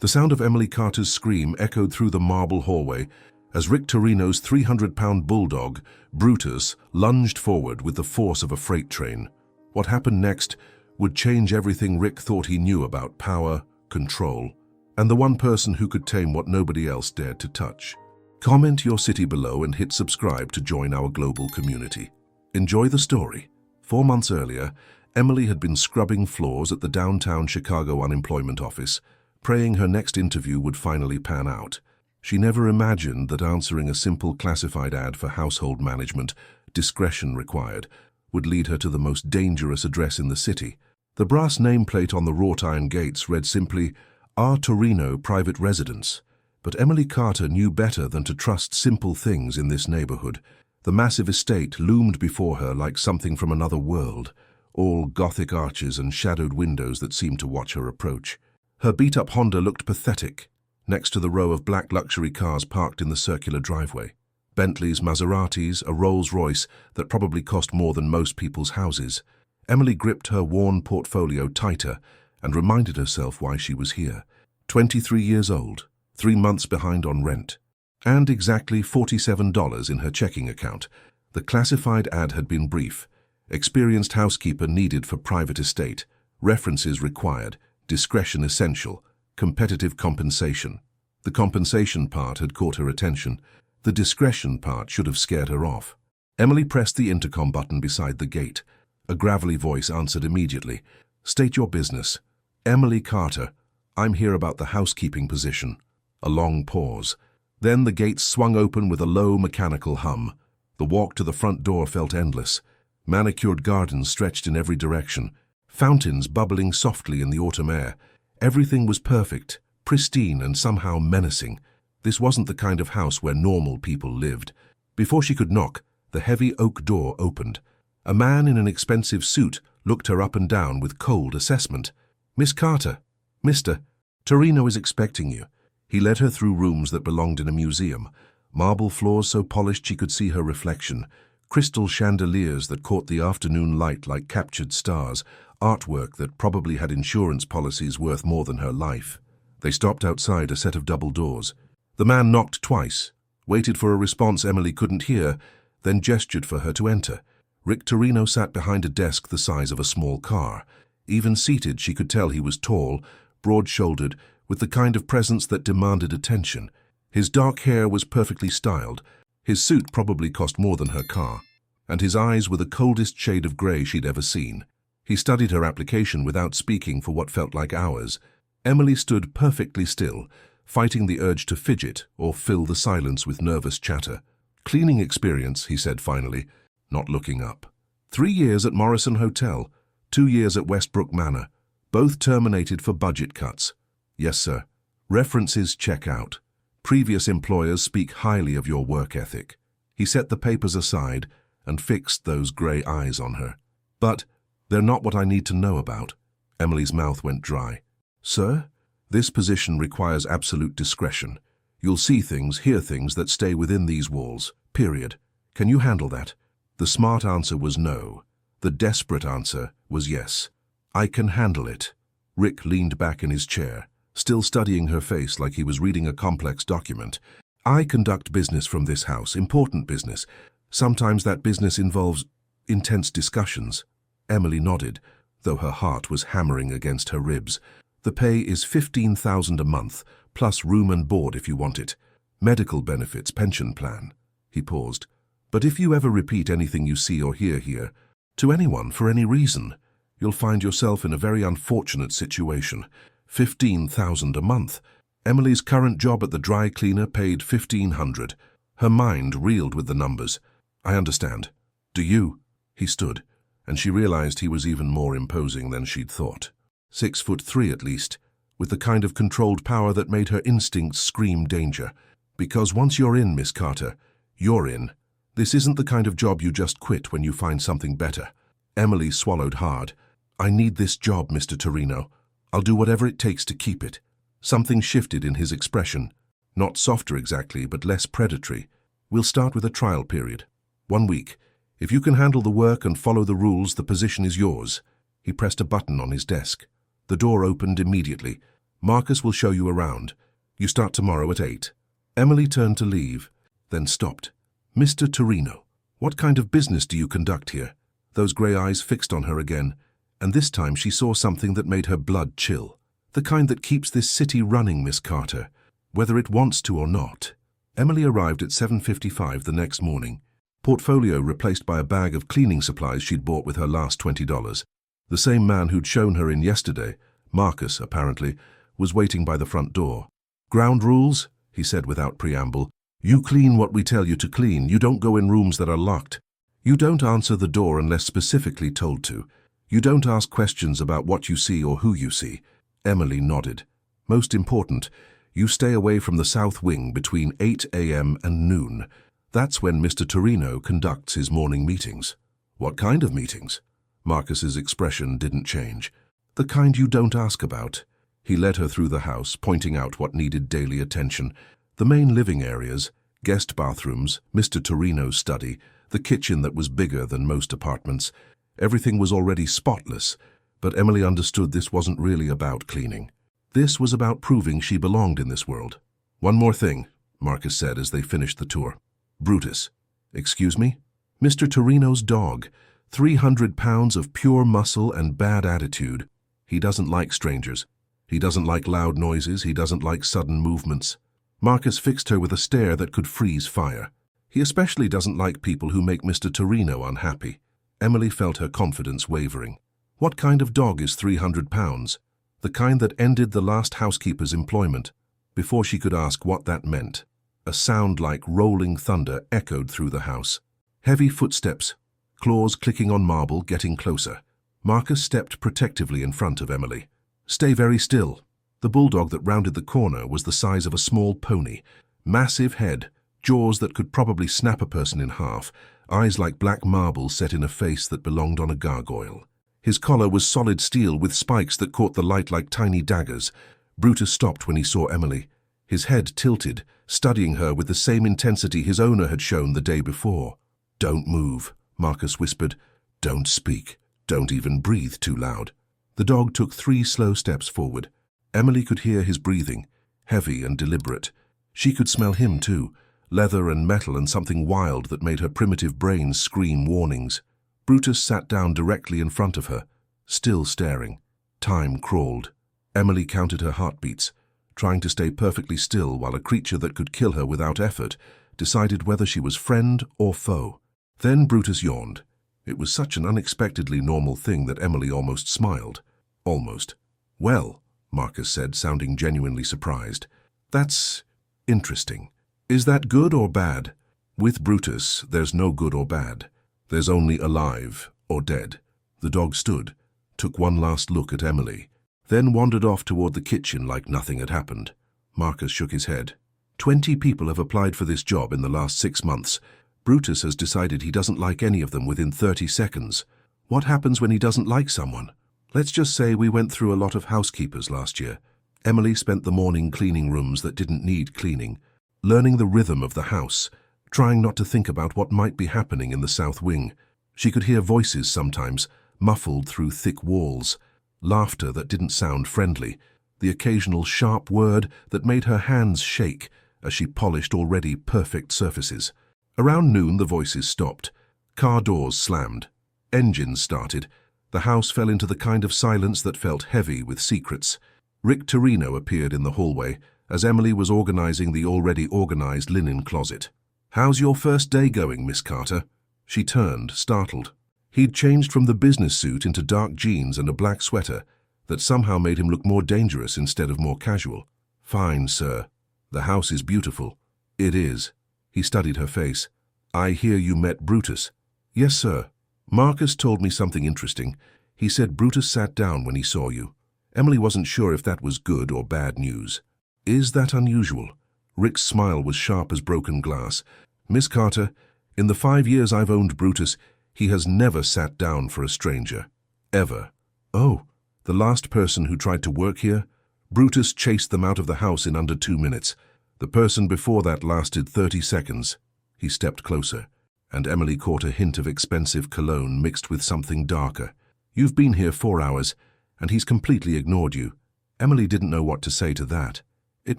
The sound of Emily Carter's scream echoed through the marble hallway as Rick Torino's 300-pound bulldog, Brutus, lunged forward with the force of a freight train. What happened next would change everything Rick thought he knew about power, control, and the one person who could tame what nobody else dared to touch. Comment your city below and hit subscribe to join our global community. Enjoy the story. 4 months earlier, Emily had been scrubbing floors at the downtown Chicago unemployment office, praying her next interview would finally pan out. She never imagined that answering a simple classified ad for household management, discretion required, would lead her to the most dangerous address in the city. The brass nameplate on the wrought iron gates read simply, R. Torino Private Residence. But Emily Carter knew better than to trust simple things in this neighborhood. The massive estate loomed before her like something from another world, all Gothic arches and shadowed windows that seemed to watch her approach. Her beat-up Honda looked pathetic, next to the row of black luxury cars parked in the circular driveway. Bentleys, Maseratis, a Rolls-Royce that probably cost more than most people's houses. Emily gripped her worn portfolio tighter and reminded herself why she was here. 23 years old, 3 months behind on rent, and exactly $47 in her checking account. The classified ad had been brief. Experienced housekeeper needed for private estate. References required. Discretion essential. Competitive compensation. The compensation part had caught her attention. The discretion part should have scared her off. Emily pressed the intercom button beside the gate. A gravelly voice answered immediately. State your business. Emily Carter. I'm here about the housekeeping position. A long pause. Then the gates swung open with a low mechanical hum. The walk to the front door felt endless. Manicured gardens stretched in every direction. Fountains bubbling softly in the autumn air. Everything was perfect, pristine, and somehow menacing. This wasn't the kind of house where normal people lived. Before she could knock, the heavy oak door opened. A man in an expensive suit looked her up and down with cold assessment. Miss Carter, Mr. Torino is expecting you. He led her through rooms that belonged in a museum. Marble floors so polished she could see her reflection. Crystal chandeliers that caught the afternoon light like captured stars. Artwork that probably had insurance policies worth more than her life. They stopped outside a set of double doors. The man knocked twice, waited for a response Emily couldn't hear, then gestured for her to enter. Rick Torino sat behind a desk the size of a small car. Even seated, she could tell he was tall, broad-shouldered, with the kind of presence that demanded attention. His dark hair was perfectly styled. His suit probably cost more than her car, and his eyes were the coldest shade of grey she'd ever seen. He studied her application without speaking for what felt like hours. Emily stood perfectly still, fighting the urge to fidget or fill the silence with nervous chatter. Cleaning experience, he said finally, not looking up. 3 years at Morrison Hotel, 2 years at Westbrook Manor, both terminated for budget cuts. Yes, sir. References check out. Previous employers speak highly of your work ethic. He set the papers aside and fixed those grey eyes on her. But they're not what I need to know about. Emily's mouth went dry. Sir, this position requires absolute discretion. You'll see things, hear things that stay within these walls, period. Can you handle that? The smart answer was no. The desperate answer was yes. I can handle it. Rick leaned back in his chair, still studying her face like he was reading a complex document. I conduct business from this house, important business. Sometimes that business involves intense discussions. Emily nodded, though her heart was hammering against her ribs. The pay is $15,000 a month, plus room and board if you want it. Medical benefits, pension plan. He paused. But if you ever repeat anything you see or hear here, to anyone for any reason, you'll find yourself in a very unfortunate situation. $15,000 a month. Emily's current job at the dry cleaner paid $1,500. Her mind reeled with the numbers. I understand. Do you? He stood, and she realized he was even more imposing than she'd thought. 6'3" at least, with the kind of controlled power that made her instincts scream danger. Because once you're in, Miss Carter, you're in. This isn't the kind of job you just quit when you find something better. Emily swallowed hard. I need this job, Mr. Torino. I'll do whatever it takes to keep it. Something shifted in his expression. Not softer exactly, but less predatory. We'll start with a trial period. 1 week. If you can handle the work and follow the rules, the position is yours. He pressed a button on his desk. The door opened immediately. Marcus will show you around. You start tomorrow at 8. Emily turned to leave, then stopped. Mr. Torino, what kind of business do you conduct here? Those grey eyes fixed on her again, and this time she saw something that made her blood chill. The kind that keeps this city running, Miss Carter, whether it wants to or not. Emily arrived at 7:55 the next morning, portfolio replaced by a bag of cleaning supplies she'd bought with her last $20. The same man who'd shown her in yesterday, Marcus, apparently, was waiting by the front door. "Ground rules," he said without preamble. "You clean what we tell you to clean. You don't go in rooms that are locked. You don't answer the door unless specifically told to. You don't ask questions about what you see or who you see." Emily nodded. "Most important, you stay away from the south wing between 8 a.m. and noon. That's when Mr. Torino conducts his morning meetings." "What kind of meetings?" Marcus's expression didn't change. "The kind you don't ask about." He led her through the house, pointing out what needed daily attention. The main living areas, guest bathrooms, Mr. Torino's study, the kitchen that was bigger than most apartments. Everything was already spotless, but Emily understood this wasn't really about cleaning. This was about proving she belonged in this world. "One more thing," Marcus said as they finished the tour. "Brutus." "Excuse me?" "Mr. Torino's dog. 300 pounds of pure muscle and bad attitude. He doesn't like strangers. He doesn't like loud noises. He doesn't like sudden movements." Marcus fixed her with a stare that could freeze fire. "He especially doesn't like people who make Mr. Torino unhappy." Emily felt her confidence wavering. "What kind of dog is 300 pounds? The kind that ended the last housekeeper's employment." Before she could ask what that meant, a sound like rolling thunder echoed through the house. Heavy footsteps, claws clicking on marble, getting closer. Marcus stepped protectively in front of Emily. "Stay very still." The bulldog that rounded the corner was the size of a small pony. Massive head, jaws that could probably snap a person in half, eyes like black marble set in a face that belonged on a gargoyle. His collar was solid steel with spikes that caught the light like tiny daggers. Brutus stopped when he saw Emily. His head tilted, studying her with the same intensity his owner had shown the day before. "Don't move," Marcus whispered. "Don't speak. Don't even breathe too loud." The dog took 3 slow steps forward. Emily could hear his breathing, heavy and deliberate. She could smell him too, leather and metal and something wild that made her primitive brain scream warnings. Brutus sat down directly in front of her, still staring. Time crawled. Emily counted her heartbeats, trying to stay perfectly still while a creature that could kill her without effort decided whether she was friend or foe. Then Brutus yawned. It was such an unexpectedly normal thing that Emily almost smiled. Almost. "Well," Marcus said, sounding genuinely surprised. "That's interesting. Is that good or bad?" "With Brutus, there's no good or bad. There's only alive or dead." The dog stood, took one last look at Emily, then wandered off toward the kitchen like nothing had happened. Marcus shook his head. 20 people have applied for this job in the last 6 months. Brutus has decided he doesn't like any of them within 30 seconds. What happens when he doesn't like someone? Let's just say we went through a lot of housekeepers last year. Emily spent the morning cleaning rooms that didn't need cleaning, learning the rhythm of the house, trying not to think about what might be happening in the south wing. She could hear voices sometimes, muffled through thick walls, laughter that didn't sound friendly, the occasional sharp word that made her hands shake as she polished already perfect surfaces. Around noon the voices stopped. Car doors slammed. Engines started. The house fell into the kind of silence that felt heavy with secrets. Rick Torino appeared in the hallway as Emily was organizing the already organized linen closet. "How's your first day going, Miss Carter?" She turned, startled. He'd changed from the business suit into dark jeans and a black sweater that somehow made him look more dangerous instead of more casual. "Fine, sir. The house is beautiful." "It is." He studied her face. "I hear you met Brutus." "Yes, sir. Marcus told me something interesting. He said Brutus sat down when he saw you." Emily wasn't sure if that was good or bad news. "Is that unusual?" Rick's smile was sharp as broken glass. "Miss Carter, in the 5 years I've owned Brutus, he has never sat down for a stranger. Ever." "Oh, the last person who tried to work here?" "Brutus chased them out of the house in under 2 minutes. The person before that lasted 30 seconds. He stepped closer, and Emily caught a hint of expensive cologne mixed with something darker. "You've been here 4 hours, and he's completely ignored you." Emily didn't know what to say to that. It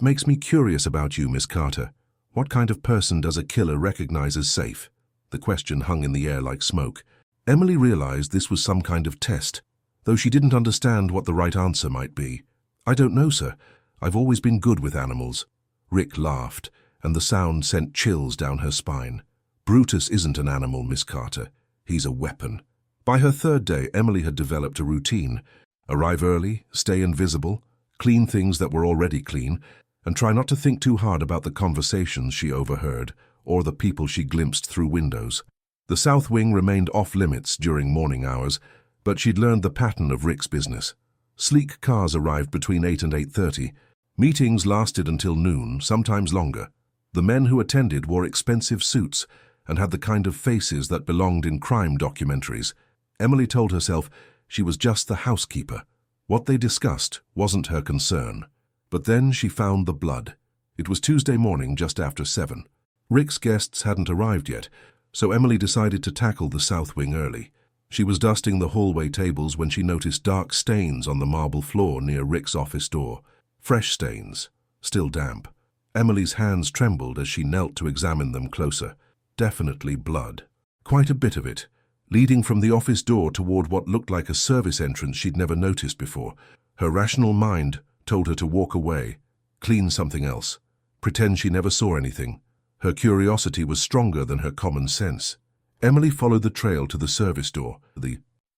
makes me curious about you, Miss Carter. What kind of person does a killer recognize as safe? The question hung in the air like smoke. Emily realized this was some kind of test, though she didn't understand what the right answer might be. I don't know, sir. I've always been good with animals. Rick laughed, and the sound sent chills down her spine. Brutus isn't an animal, Miss Carter. He's a weapon. By her third day, Emily had developed a routine. Arrive early, stay invisible, clean things that were already clean, and try not to think too hard about the conversations she overheard or the people she glimpsed through windows. The south wing remained off-limits during morning hours, but she'd learned the pattern of Rick's business. Sleek cars arrived between 8 and 8:30. Meetings lasted until noon, sometimes longer. The men who attended wore expensive suits and had the kind of faces that belonged in crime documentaries. Emily told herself she was just the housekeeper. What they discussed wasn't her concern. But then she found the blood. It was Tuesday morning just after 7. Rick's guests hadn't arrived yet, so Emily decided to tackle the south wing early. She was dusting the hallway tables when she noticed dark stains on the marble floor near Rick's office door. Fresh stains, still damp. Emily's hands trembled as she knelt to examine them closer. Definitely blood. Quite a bit of it, leading from the office door toward what looked like a service entrance she'd never noticed before. Her rational mind told her to walk away, clean something else, pretend she never saw anything. Her curiosity was stronger than her common sense. Emily followed the trail to the service door,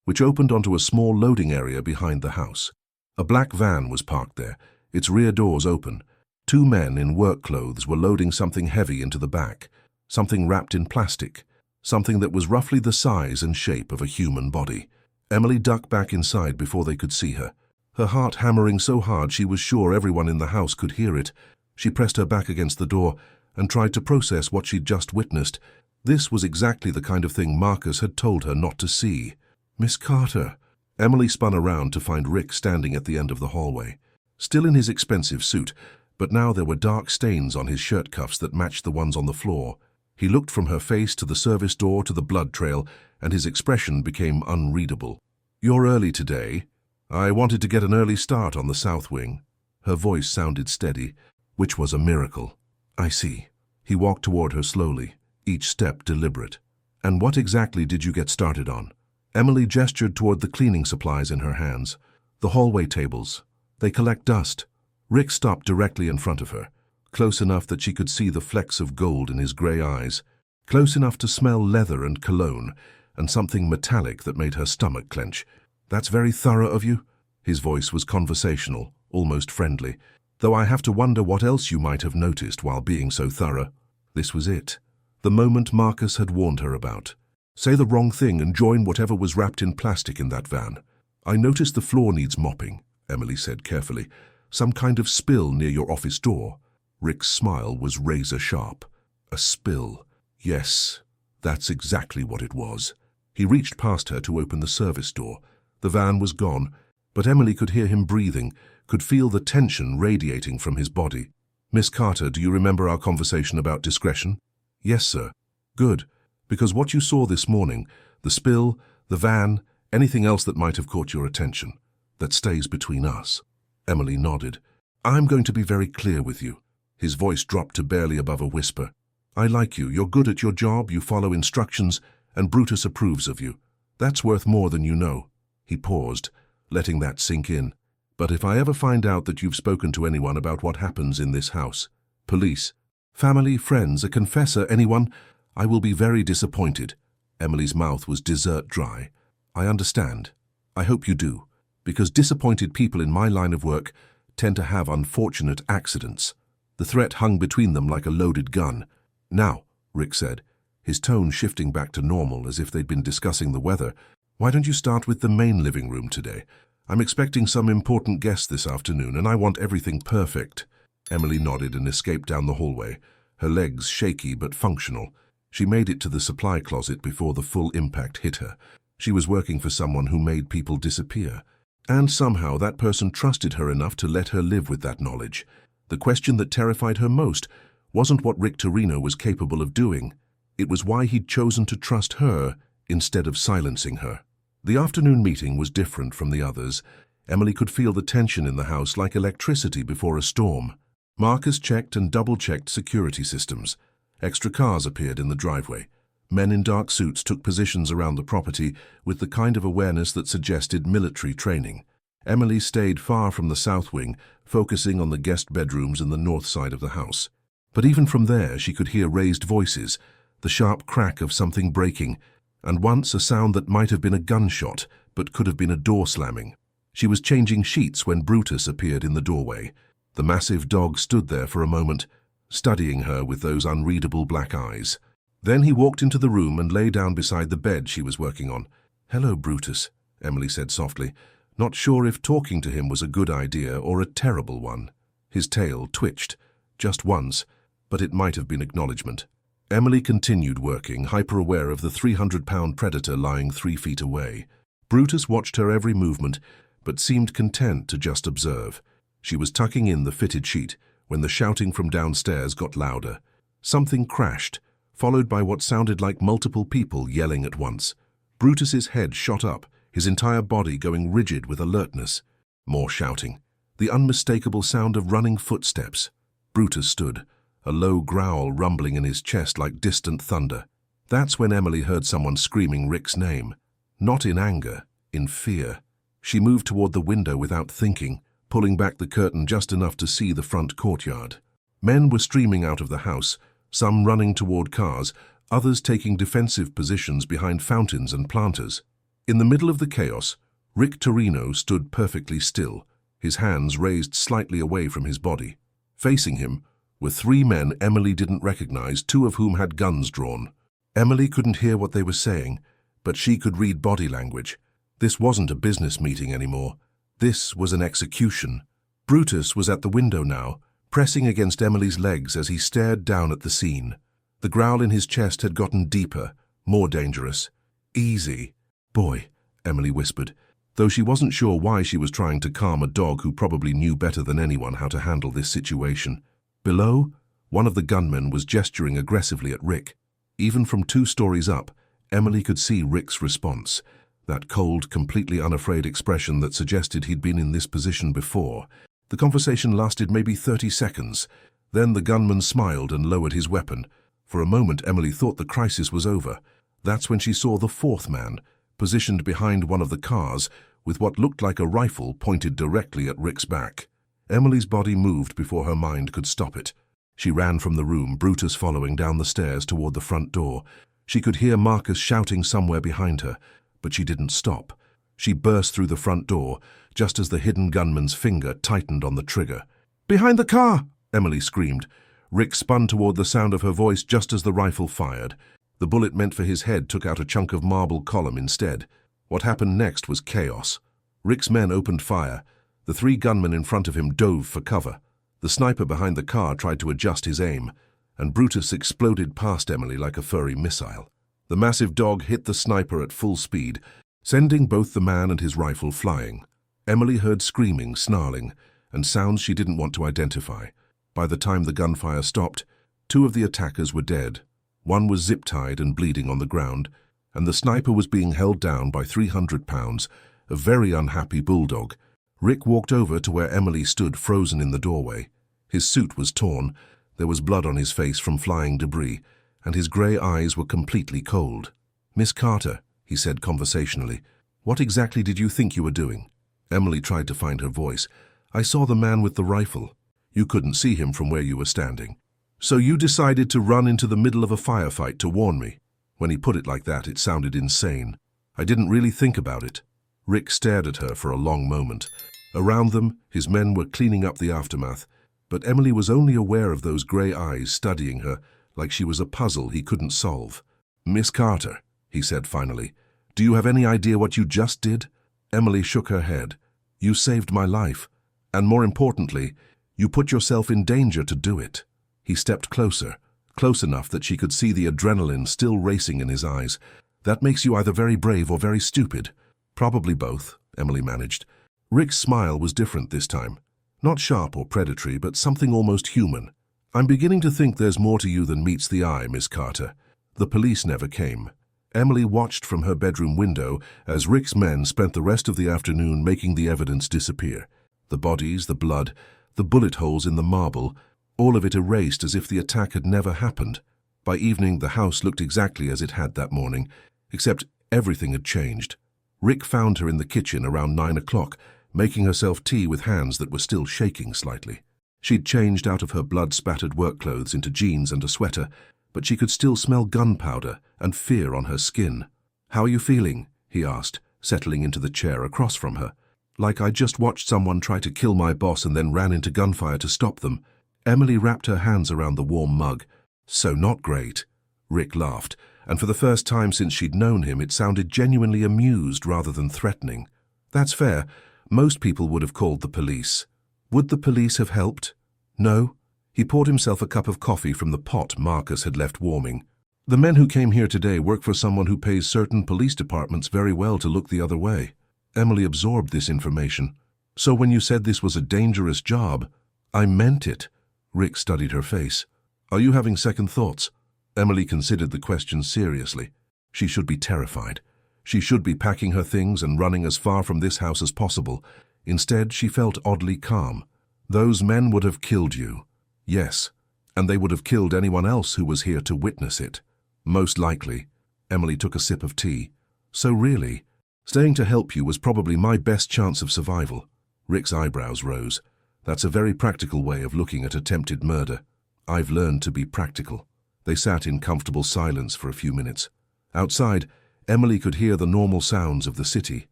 which opened onto a small loading area behind the house. A black van was parked there, its rear doors open. 2 men in work clothes were loading something heavy into the back, something wrapped in plastic, something that was roughly the size and shape of a human body. Emily ducked back inside before they could see her. Her heart hammering so hard she was sure everyone in the house could hear it. She pressed her back against the door and tried to process what she'd just witnessed. This was exactly the kind of thing Marcus had told her not to see. Miss Carter. Emily spun around to find Rick standing at the end of the hallway. Still in his expensive suit, but now there were dark stains on his shirt cuffs that matched the ones on the floor. He looked from her face to the service door to the blood trail, and his expression became unreadable. You're early today. I wanted to get an early start on the south wing. Her voice sounded steady, which was a miracle. I see. He walked toward her slowly, each step deliberate. And what exactly did you get started on? Emily gestured toward the cleaning supplies in her hands. The hallway tables. They collect dust. Rick stopped directly in front of her, close enough that she could see the flecks of gold in his gray eyes, close enough to smell leather and cologne, and something metallic that made her stomach clench. That's very thorough of you. His voice was conversational, almost friendly, though I have to wonder what else you might have noticed while being so thorough. This was it. The moment Marcus had warned her about. Say the wrong thing and join whatever was wrapped in plastic in that van. I noticed the floor needs mopping, Emily said carefully. Some kind of spill near your office door. Rick's smile was razor sharp. A spill. Yes, that's exactly what it was. He reached past her to open the service door. The van was gone, but Emily could hear him breathing, could feel the tension radiating from his body. Miss Carter, do you remember our conversation about discretion? Yes, sir. Good, because what you saw this morning, the spill, the van, anything else that might have caught your attention, that stays between us. Emily nodded. I'm going to be very clear with you. His voice dropped to barely above a whisper. I like you. You're good at your job, you follow instructions, and Brutus approves of you. That's worth more than you know. He paused, letting that sink in. But if I ever find out that you've spoken to anyone about what happens in this house, police, family, friends, a confessor, anyone, I will be very disappointed. Emily's mouth was dessert dry. I understand. I hope you do, because disappointed people in my line of work tend to have unfortunate accidents. The threat hung between them like a loaded gun. Now, Rick said, his tone shifting back to normal as if they'd been discussing the weather, why don't you start with the main living room today? I'm expecting some important guests this afternoon, and I want everything perfect. Emily nodded and escaped down the hallway, her legs shaky but functional. She made it to the supply closet before the full impact hit her. She was working for someone who made people disappear. And somehow that person trusted her enough to let her live with that knowledge. The question that terrified her most wasn't what Rick Torino was capable of doing. It was why he'd chosen to trust her instead of silencing her. The afternoon meeting was different from the others. Emily could feel the tension in the house like electricity before a storm. Marcus checked and double-checked security systems. Extra cars appeared in the driveway. Men in dark suits took positions around the property with the kind of awareness that suggested military training. Emily stayed far from the south wing, focusing on the guest bedrooms in the north side of the house. But even from there, she could hear raised voices, the sharp crack of something breaking, and once a sound that might have been a gunshot, but could have been a door slamming. She was changing sheets when Brutus appeared in the doorway. The massive dog stood there for a moment, studying her with those unreadable black eyes. Then he walked into the room and lay down beside the bed she was working on. "Hello, Brutus," Emily said softly, not sure if talking to him was a good idea or a terrible one. His tail twitched, just once, but it might have been acknowledgement. Emily continued working, hyper-aware of the 300-pound predator lying 3 feet away. Brutus watched her every movement, but seemed content to just observe. She was tucking in the fitted sheet when the shouting from downstairs got louder. Something crashed, followed by what sounded like multiple people yelling at once. Brutus's head shot up, his entire body going rigid with alertness. More shouting. The unmistakable sound of running footsteps. Brutus stood, a low growl rumbling in his chest like distant thunder. That's when Emily heard someone screaming Rick's name. Not in anger, in fear. She moved toward the window without thinking, pulling back the curtain just enough to see the front courtyard. Men were streaming out of the house, some running toward cars, others taking defensive positions behind fountains and planters. In the middle of the chaos, Rick Torino stood perfectly still, his hands raised slightly away from his body. Facing him were 3 men Emily didn't recognize, 2 of whom had guns drawn. Emily couldn't hear what they were saying, but she could read body language. This wasn't a business meeting anymore. This was an execution. Brutus was at the window now, pressing against Emily's legs as he stared down at the scene. The growl in his chest had gotten deeper, more dangerous. "Easy, boy," Emily whispered, though she wasn't sure why she was trying to calm a dog who probably knew better than anyone how to handle this situation. Below, one of the gunmen was gesturing aggressively at Rick. Even from 2 stories up, Emily could see Rick's response, that cold, completely unafraid expression that suggested he'd been in this position before. The conversation lasted maybe 30 seconds. Then the gunman smiled and lowered his weapon. For a moment, Emily thought the crisis was over. That's when she saw the 4th man, positioned behind one of the cars, with what looked like a rifle pointed directly at Rick's back. Emily's body moved before her mind could stop it. She ran from the room, Brutus following down the stairs toward the front door. She could hear Marcus shouting somewhere behind her, but she didn't stop. She burst through the front door, just as the hidden gunman's finger tightened on the trigger. "Behind the car!" Emily screamed. Rick spun toward the sound of her voice just as the rifle fired. The bullet meant for his head took out a chunk of marble column instead. What happened next was chaos. Rick's men opened fire. The 3 gunmen in front of him dove for cover. The sniper behind the car tried to adjust his aim, and Brutus exploded past Emily like a furry missile. The massive dog hit the sniper at full speed, sending both the man and his rifle flying. Emily heard screaming, snarling, and sounds she didn't want to identify. By the time the gunfire stopped, 2 of the attackers were dead. One was zip-tied and bleeding on the ground, and the sniper was being held down by 300 pounds, a very unhappy bulldog. Rick walked over to where Emily stood frozen in the doorway. His suit was torn, there was blood on his face from flying debris, and his grey eyes were completely cold. "Miss Carter," he said conversationally, "what exactly did you think you were doing?" Emily tried to find her voice. "I saw the man with the rifle. You couldn't see him from where you were standing. So you decided to run into the middle of a firefight to warn me." When he put it like that, it sounded insane. "I didn't really think about it." Rick stared at her for a long moment. Around them, his men were cleaning up the aftermath, but Emily was only aware of those grey eyes studying her like she was a puzzle he couldn't solve. "Miss Carter," he said finally, "do you have any idea what you just did?" Emily shook her head. "You saved my life, and more importantly, you put yourself in danger to do it." He stepped closer, close enough that she could see the adrenaline still racing in his eyes. "That makes you either very brave or very stupid." "Probably both," Emily managed. Rick's smile was different this time. Not sharp or predatory, but something almost human. "I'm beginning to think there's more to you than meets the eye, Miss Carter. The police never came." Emily watched from her bedroom window as Rick's men spent the rest of the afternoon making the evidence disappear. The bodies, the blood, the bullet holes in the marble, all of it erased as if the attack had never happened. By evening, the house looked exactly as it had that morning, except everything had changed. Rick found her in the kitchen around 9 o'clock, making herself tea with hands that were still shaking slightly. She'd changed out of her blood-spattered work clothes into jeans and a sweater, but she could still smell gunpowder and fear on her skin. "How are you feeling?" he asked, settling into the chair across from her. "Like I just watched someone try to kill my boss and then ran into gunfire to stop them." Emily wrapped her hands around the warm mug. "So not great." Rick laughed, and for the first time since she'd known him, it sounded genuinely amused rather than threatening. "That's fair. Most people would have called the police." "Would the police have helped?" "No." He poured himself a cup of coffee from the pot Marcus had left warming. "The men who came here today work for someone who pays certain police departments very well to look the other way." Emily absorbed this information. "So when you said this was a dangerous job, I meant it." Rick studied her face. "Are you having second thoughts?" Emily considered the question seriously. She should be terrified. She should be packing her things and running as far from this house as possible. Instead, she felt oddly calm. "Those men would have killed you." "Yes, and they would have killed anyone else who was here to witness it." "Most likely." Emily took a sip of tea. "So really, staying to help you was probably my best chance of survival." Rick's eyebrows rose. "That's a very practical way of looking at attempted murder." "I've learned to be practical." They sat in comfortable silence for a few minutes. Outside, Emily could hear the normal sounds of the city.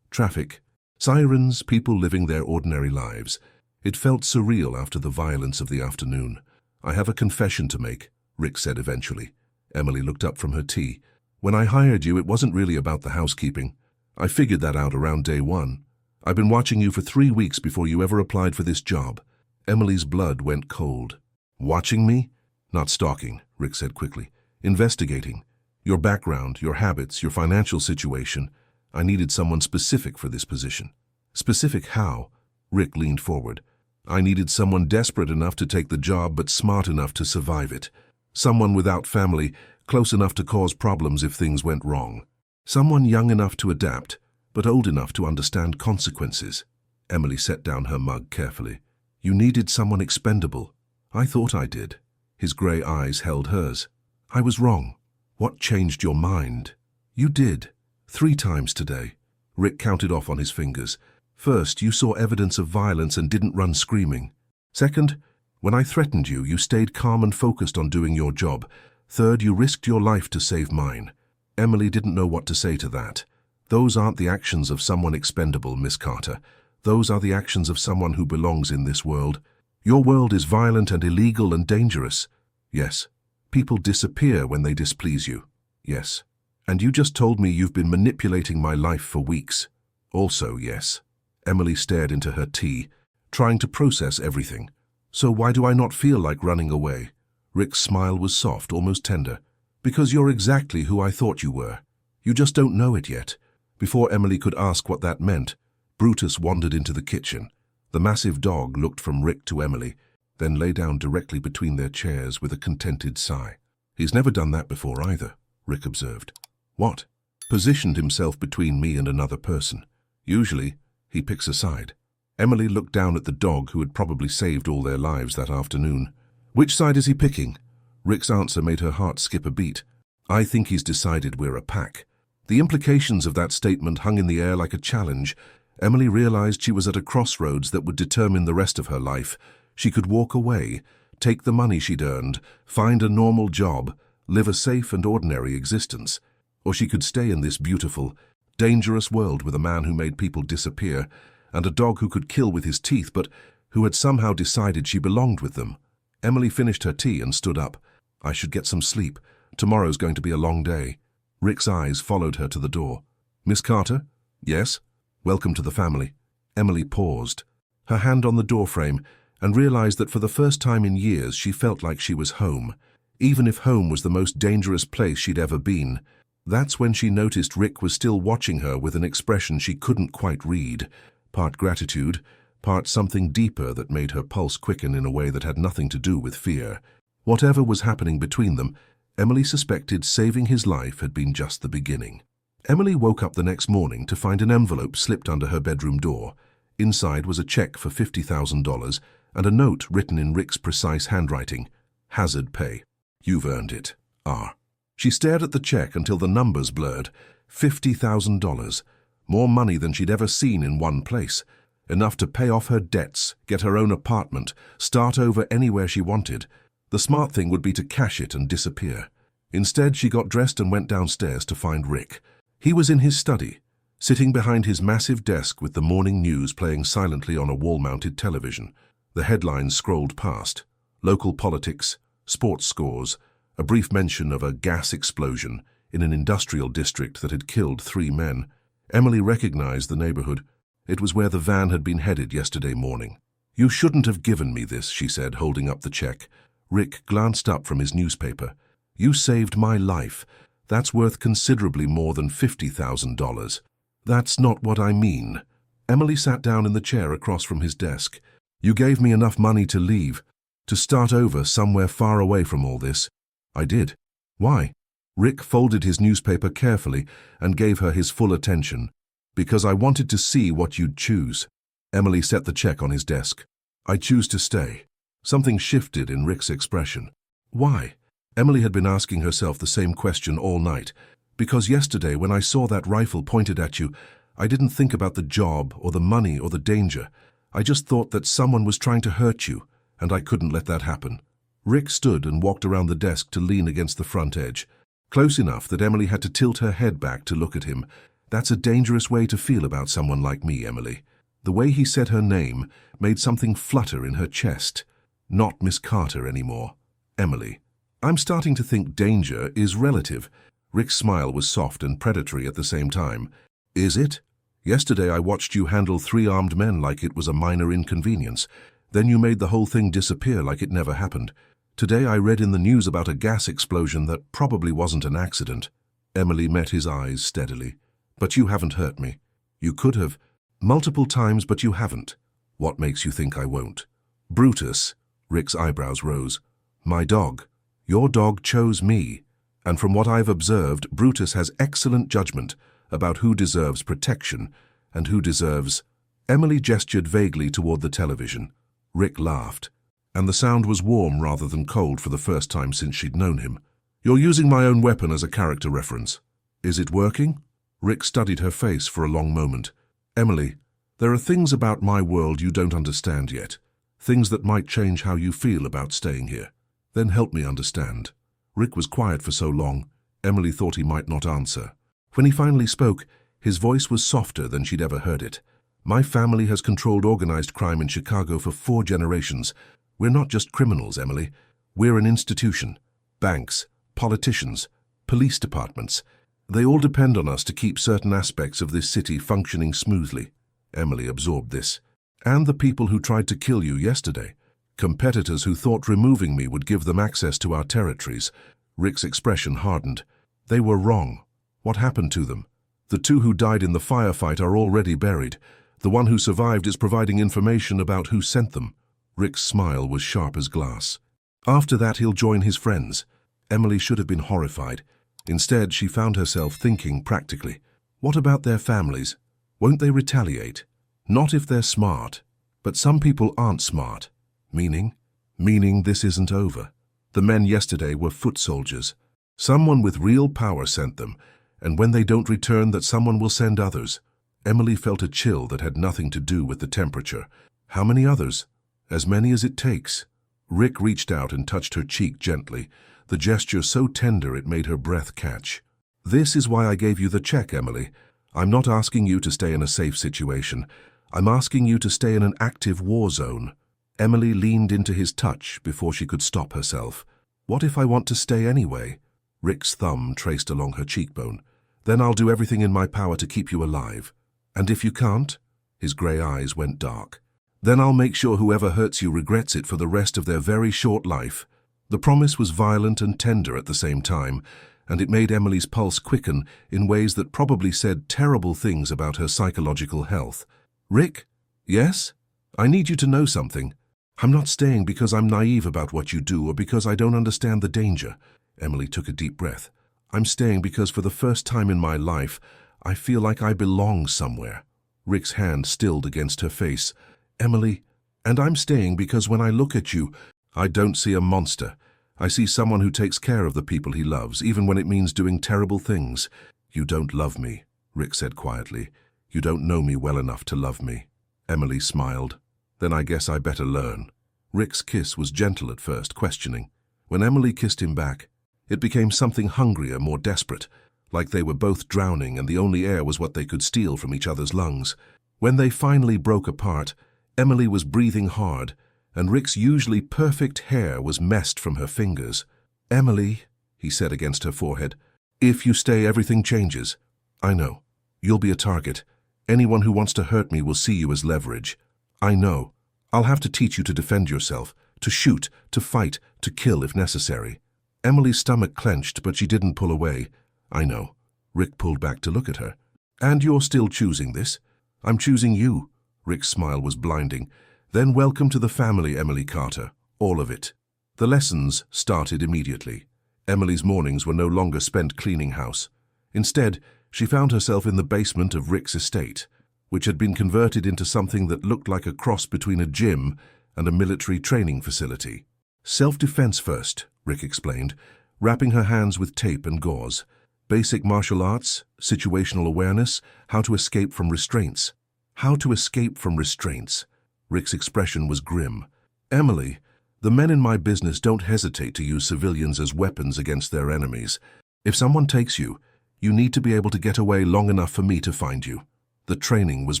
Traffic, sirens, people living their ordinary lives. It felt surreal after the violence of the afternoon. "I have a confession to make," Rick said eventually. Emily looked up from her tea. "When I hired you, it wasn't really about the housekeeping. I figured that out around day one. I've been watching you for 3 weeks before you ever applied for this job." Emily's blood went cold. "Watching me?" "Not stalking," Rick said quickly. "Investigating. Your background, your habits, your financial situation. I needed someone specific for this position." "Specific how?" Rick leaned forward. "I needed someone desperate enough to take the job but smart enough to survive it. Someone without family, close enough to cause problems if things went wrong. Someone young enough to adapt, but old enough to understand consequences." Emily set down her mug carefully. "You needed someone expendable." "I thought I did." His grey eyes held hers. "I was wrong." "What changed your mind?" "You did. 3 times today." Rick counted off on his fingers. "First, you saw evidence of violence and didn't run screaming. Second, when I threatened you, you stayed calm and focused on doing your job. Third, you risked your life to save mine." Emily didn't know what to say to that. "Those aren't the actions of someone expendable, Miss Carter. Those are the actions of someone who belongs in this world. Your world is violent and illegal and dangerous." "Yes." "People disappear when they displease you." "Yes." "And you just told me you've been manipulating my life for weeks." "Also, yes." Emily stared into her tea, trying to process everything. "So why do I not feel like running away?" Rick's smile was soft, almost tender. "Because you're exactly who I thought you were. You just don't know it yet." Before Emily could ask what that meant, Brutus wandered into the kitchen. The massive dog looked from Rick to Emily, then lay down directly between their chairs with a contented sigh. "He's never done that before either," Rick observed. "What?" "Positioned himself between me and another person. Usually, he picks a side." Emily looked down at the dog who had probably saved all their lives that afternoon. "Which side is he picking?" Rick's answer made her heart skip a beat. "I think he's decided we're a pack." The implications of that statement hung in the air like a challenge. Emily realized she was at a crossroads that would determine the rest of her life. She could walk away, take the money she'd earned, find a normal job, live a safe and ordinary existence. Or she could stay in this beautiful, dangerous world with a man who made people disappear, and a dog who could kill with his teeth but who had somehow decided she belonged with them. Emily finished her tea and stood up. "I should get some sleep. Tomorrow's going to be a long day." Rick's eyes followed her to the door. "Miss Carter?" "Yes." "Welcome to the family." Emily paused, her hand on the doorframe, and realized that for the first time in years she felt like she was home, even if home was the most dangerous place she'd ever been. That's when she noticed Rick was still watching her with an expression she couldn't quite read, part gratitude, part something deeper that made her pulse quicken in a way that had nothing to do with fear. Whatever was happening between them, Emily suspected saving his life had been just the beginning. Emily woke up the next morning to find an envelope slipped under her bedroom door. Inside was a check for $50,000 and a note written in Rick's precise handwriting. Hazard pay. You've earned it. R. She stared at the check until the numbers blurred. $50,000. More money than she'd ever seen in one place. Enough to pay off her debts, get her own apartment, start over anywhere she wanted. The smart thing would be to cash it and disappear. Instead, she got dressed and went downstairs to find Rick. He was in his study, sitting behind his massive desk with the morning news playing silently on a wall-mounted television. The headlines scrolled past. Local politics, sports scores, a brief mention of a gas explosion in an industrial district that had killed 3 men. Emily recognized the neighborhood. It was where the van had been headed yesterday morning. You shouldn't have given me this, she said, holding up the check. Rick glanced up from his newspaper. You saved my life. That's worth considerably more than $50,000. That's not what I mean. Emily sat down in the chair across from his desk. You gave me enough money to leave, to start over somewhere far away from all this. I did. Why? Rick folded his newspaper carefully and gave her his full attention. Because I wanted to see what you'd choose. Emily set the check on his desk. I choose to stay. Something shifted in Rick's expression. Why? Emily had been asking herself the same question all night. Because yesterday, when I saw that rifle pointed at you, I didn't think about the job or the money or the danger. I just thought that someone was trying to hurt you, and I couldn't let that happen. Rick stood and walked around the desk to lean against the front edge. Close enough that Emily had to tilt her head back to look at him. That's a dangerous way to feel about someone like me, Emily. The way he said her name made something flutter in her chest. Not Miss Carter anymore. Emily. I'm starting to think danger is relative. Rick's smile was soft and predatory at the same time. Is it? Yesterday I watched you handle 3 armed men like it was a minor inconvenience. Then you made the whole thing disappear like it never happened. Today I read in the news about a gas explosion that probably wasn't an accident. Emily met his eyes steadily. But you haven't hurt me. You could have. Multiple times, but you haven't. What makes you think I won't? Brutus. Rick's eyebrows rose. My dog. Your dog chose me. And from what I've observed, Brutus has excellent judgment about who deserves protection and who deserves... Emily gestured vaguely toward the television. Rick laughed, and the sound was warm rather than cold for the first time since she'd known him. You're using my own weapon as a character reference. Is it working? Rick studied her face for a long moment. Emily, there are things about my world you don't understand yet. Things that might change how you feel about staying here. Then help me understand. Rick was quiet for so long, Emily thought he might not answer. When he finally spoke, his voice was softer than she'd ever heard it. My family has controlled organized crime in Chicago for 4 generations. We're not just criminals, Emily. We're an institution. Banks, politicians, police departments. They all depend on us to keep certain aspects of this city functioning smoothly. Emily absorbed this. And the people who tried to kill you yesterday. Competitors who thought removing me would give them access to our territories. Rick's expression hardened. They were wrong. What happened to them? The 2 who died in the firefight are already buried. The one who survived is providing information about who sent them. Rick's smile was sharp as glass. After that, he'll join his friends. Emily should have been horrified. Instead, she found herself thinking practically. What about their families? Won't they retaliate? Not if they're smart. But some people aren't smart. Meaning? Meaning this isn't over. The men yesterday were foot soldiers. Someone with real power sent them, and when they don't return, that someone will send others. Emily felt a chill that had nothing to do with the temperature. How many others? As many as it takes. Rick reached out and touched her cheek gently, the gesture so tender it made her breath catch. This is why I gave you the check, Emily. I'm not asking you to stay in a safe situation. I'm asking you to stay in an active war zone. Emily leaned into his touch before she could stop herself. What if I want to stay anyway? Rick's thumb traced along her cheekbone. Then I'll do everything in my power to keep you alive. And if you can't? His grey eyes went dark. Then I'll make sure whoever hurts you regrets it for the rest of their very short life. The promise was violent and tender at the same time, and it made Emily's pulse quicken in ways that probably said terrible things about her psychological health. Rick? Yes? I need you to know something. I'm not staying because I'm naive about what you do or because I don't understand the danger. Emily took a deep breath. I'm staying because for the first time in my life, I feel like I belong somewhere. Rick's hand stilled against her face. Emily, and I'm staying because when I look at you, I don't see a monster. I see someone who takes care of the people he loves, even when it means doing terrible things. You don't love me, Rick said quietly. You don't know me well enough to love me. Emily smiled. Then I guess I better learn. Rick's kiss was gentle at first, questioning. When Emily kissed him back, it became something hungrier, more desperate, like they were both drowning and the only air was what they could steal from each other's lungs. When they finally broke apart, Emily was breathing hard, and Rick's usually perfect hair was messed from her fingers. Emily, he said against her forehead, if you stay, everything changes. I know. You'll be a target. Anyone who wants to hurt me will see you as leverage. I know. I'll have to teach you to defend yourself, to shoot, to fight, to kill if necessary. Emily's stomach clenched, but she didn't pull away. I know. Rick pulled back to look at her. And you're still choosing this? I'm choosing you. Rick's smile was blinding. Then welcome to the family, Emily Carter. All of it. The lessons started immediately. Emily's mornings were no longer spent cleaning house. Instead, she found herself in the basement of Rick's estate, which had been converted into something that looked like a cross between a gym and a military training facility. Self-defense first, Rick explained, wrapping her hands with tape and gauze. Basic martial arts, situational awareness, how to escape from restraints. How to escape from restraints. Rick's expression was grim. Emily, the men in my business don't hesitate to use civilians as weapons against their enemies. If someone takes you, you need to be able to get away long enough for me to find you. The training was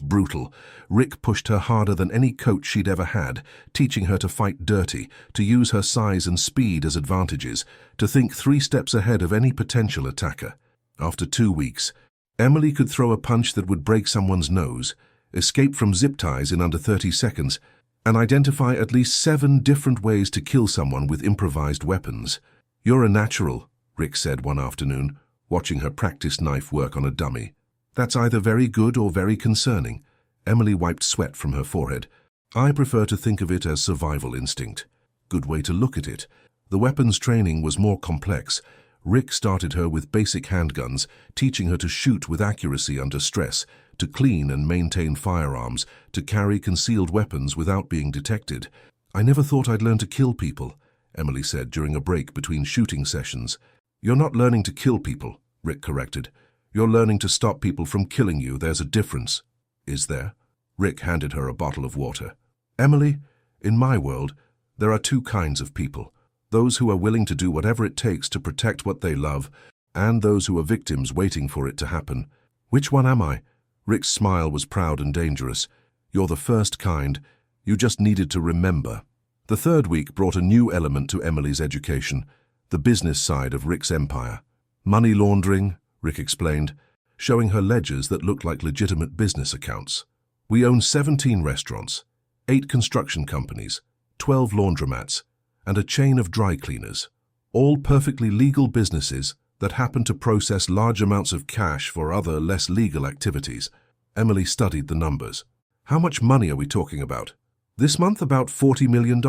brutal. Rick pushed her harder than any coach she'd ever had, teaching her to fight dirty, to use her size and speed as advantages, to think 3 steps ahead of any potential attacker. After 2 weeks, Emily could throw a punch that would break someone's nose, escape from zip ties in under 30 seconds, and identify at least 7 different ways to kill someone with improvised weapons. You're a natural, Rick said one afternoon, watching her practice knife work on a dummy. That's either very good or very concerning. Emily wiped sweat from her forehead. I prefer to think of it as survival instinct. Good way to look at it. The weapons training was more complex. Rick started her with basic handguns, teaching her to shoot with accuracy under stress, to clean and maintain firearms, to carry concealed weapons without being detected. I never thought I'd learn to kill people, Emily said during a break between shooting sessions. You're not learning to kill people, Rick corrected. You're learning to stop people from killing you. There's a difference. Is there? Rick handed her a bottle of water. Emily, in my world, there are 2 kinds of people. Those who are willing to do whatever it takes to protect what they love, and those who are victims waiting for it to happen. Which one am I? Rick's smile was proud and dangerous. You're the first kind. You just needed to remember. The 3rd week brought a new element to Emily's education, the business side of Rick's empire. Money laundering, Rick explained, showing her ledgers that looked like legitimate business accounts. We own 17 restaurants, 8 construction companies, 12 laundromats, and a chain of dry cleaners, all perfectly legal businesses that happen to process large amounts of cash for other, less legal activities. Emily studied the numbers. How much money are we talking about? This month, about $40 million.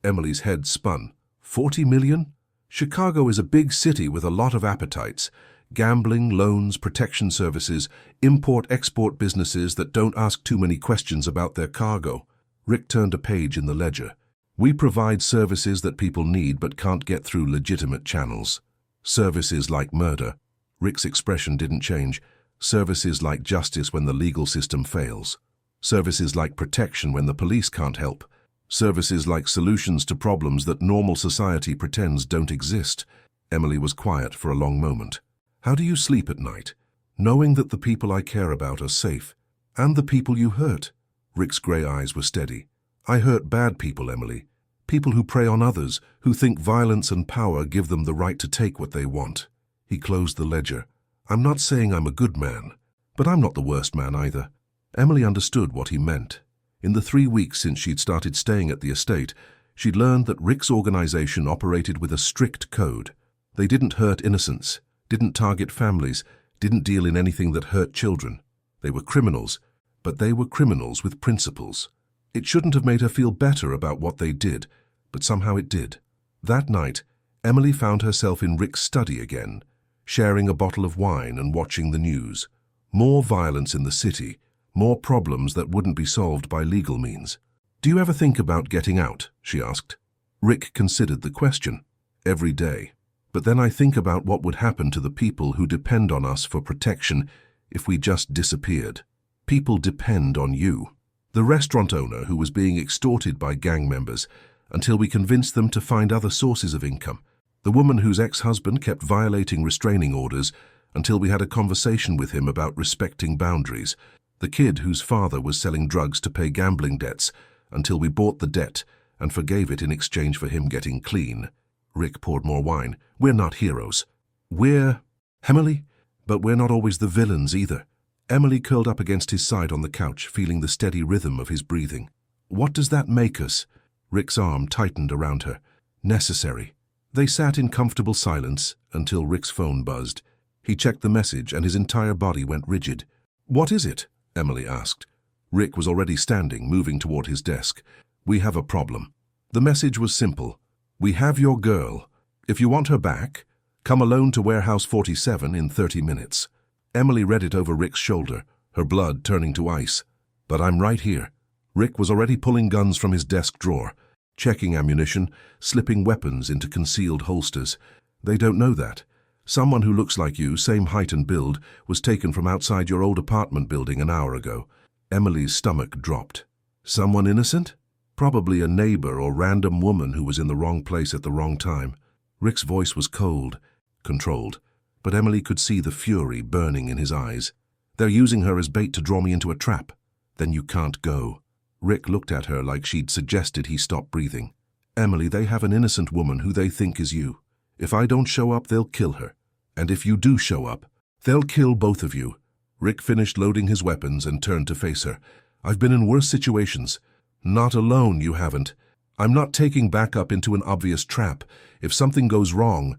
Emily's head spun. 40 million? Chicago is a big city with a lot of appetites. Gambling, loans, protection services, import-export businesses that don't ask too many questions about their cargo. Rick turned a page in the ledger. We provide services that people need but can't get through legitimate channels. Services like murder. Rick's expression didn't change. Services like justice when the legal system fails. Services like protection when the police can't help. Services like solutions to problems that normal society pretends don't exist. Emily was quiet for a long moment. How do you sleep at night, knowing that the people I care about are safe, and the people you hurt? Rick's grey eyes were steady. I hurt bad people, Emily. People who prey on others, who think violence and power give them the right to take what they want. He closed the ledger. I'm not saying I'm a good man, but I'm not the worst man either. Emily understood what he meant. In the 3 weeks since she'd started staying at the estate, she'd learned that Rick's organization operated with a strict code. They didn't hurt innocents, didn't target families, didn't deal in anything that hurt children. They were criminals, but they were criminals with principles. It shouldn't have made her feel better about what they did, but somehow it did. That night, Emily found herself in Rick's study again, sharing a bottle of wine and watching the news. More violence in the city, more problems that wouldn't be solved by legal means. "Do you ever think about getting out?" she asked. Rick considered the question. "Every day. But then I think about what would happen to the people who depend on us for protection if we just disappeared. People depend on you." The restaurant owner who was being extorted by gang members until we convinced them to find other sources of income. The woman whose ex-husband kept violating restraining orders until we had a conversation with him about respecting boundaries. The kid whose father was selling drugs to pay gambling debts until we bought the debt and forgave it in exchange for him getting clean. Rick poured more wine. "We're not heroes. We're Emily, but we're not always the villains either." Emily curled up against his side on the couch, feeling the steady rhythm of his breathing. "What does that make us?" Rick's arm tightened around her. "Necessary." They sat in comfortable silence until Rick's phone buzzed. He checked the message and his entire body went rigid. "What is it?" Emily asked. Rick was already standing, moving toward his desk. "We have a problem." The message was simple. "We have your girl. If you want her back, come alone to Warehouse 47 in 30 minutes. Emily read it over Rick's shoulder, her blood turning to ice. "But I'm right here." Rick was already pulling guns from his desk drawer, checking ammunition, slipping weapons into concealed holsters. "They don't know that. Someone who looks like you, same height and build, was taken from outside your old apartment building an hour ago." Emily's stomach dropped. "Someone innocent? Probably a neighbor or random woman who was in the wrong place at the wrong time." Rick's voice was cold, controlled, but Emily could see the fury burning in his eyes. "They're using her as bait to draw me into a trap. Then you can't go." Rick looked at her like she'd suggested he stop breathing. "Emily, they have an innocent woman who they think is you. If I don't show up, they'll kill her. And if you do show up, they'll kill both of you." Rick finished loading his weapons and turned to face her. "I've been in worse situations. Not alone, you haven't. I'm not taking backup into an obvious trap. If something goes wrong,